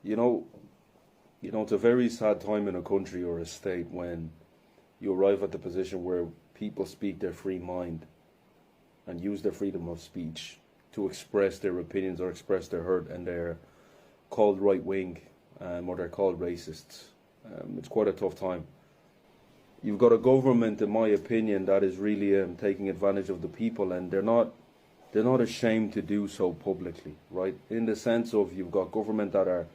You know, it's a very sad time in a country or a state when you arrive at the position where people speak their free mind and use their freedom of speech to express their opinions or express their hurt, and they're called right wing, or they're called racists. It's quite a tough time. You've got a government, in my opinion, that is really taking advantage of the people, and they're not ashamed to do so publicly, right? In the sense of, you've got government that are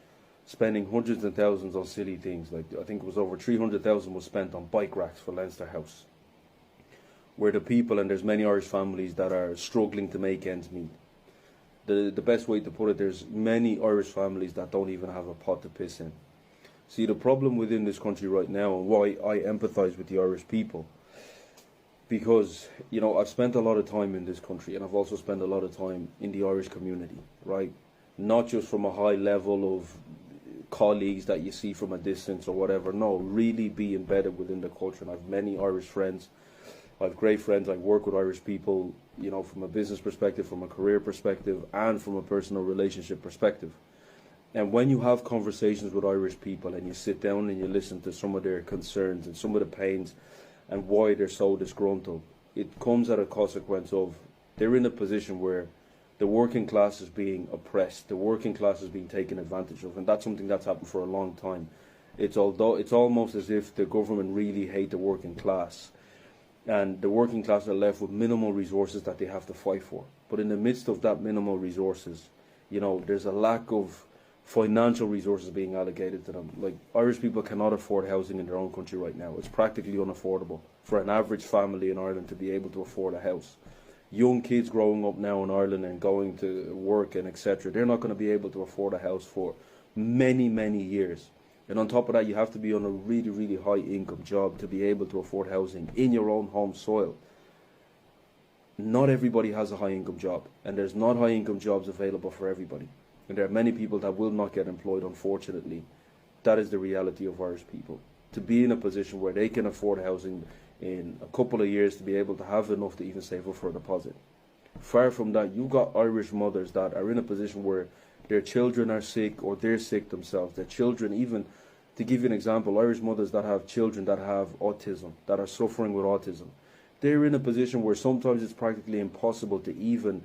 spending hundreds of thousands on silly things. Like, I think it was over 300,000 was spent on bike racks for Leinster House, where the people, and there's many Irish families that are struggling to make ends meet. The best way to put it, there's many Irish families that don't even have a pot to piss in. See, the problem within this country right now, and why I empathise with the Irish people, because, I've spent a lot of time in this country, and I've also spent a lot of time in the Irish community, right? Not just from a high level of colleagues that you see from a distance or whatever. No, really be embedded within the culture. And I have many Irish friends. I have great friends. I work with Irish people, from a business perspective, from a career perspective, and from a personal relationship perspective. And when you have conversations with Irish people and you sit down and you listen to some of their concerns and some of the pains and why they're so disgruntled, it comes at a consequence of they're in a position where the working class is being oppressed, the working class is being taken advantage of, and that's something that's happened for a long time. It's almost as if the government really hate the working class, and the working class are left with minimal resources that they have to fight for. But in the midst of that minimal resources, there's a lack of financial resources being allocated to them. Like, Irish people cannot afford housing in their own country right now. It's practically unaffordable for an average family in Ireland to be able to afford a house. Young kids growing up now in Ireland and going to work and etc., they're not going to be able to afford a house for many, many years. And on top of that, you have to be on a really, really high income job to be able to afford housing in your own home soil. Not everybody has a high income job, and there's not high income jobs available for everybody. And there are many people that will not get employed, unfortunately. That is the reality of Irish people. To be in a position where they can afford housing in a couple of years, to be able to have enough to even save up for a deposit. Far from that, you've got Irish mothers that are in a position where their children are sick, or they're sick themselves. Their children, even, to give you an example, Irish mothers that have children that have autism, that are suffering with autism. They're in a position where sometimes it's practically impossible to even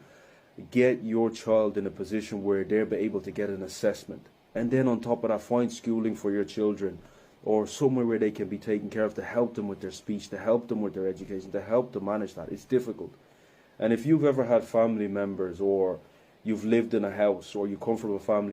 get your child in a position where they're able to get an assessment. And then on top of that, find schooling for your children, or somewhere where they can be taken care of, to help them with their speech, to help them with their education, to help them manage that. It's difficult. And if you've ever had family members, or you've lived in a house, or you come from a family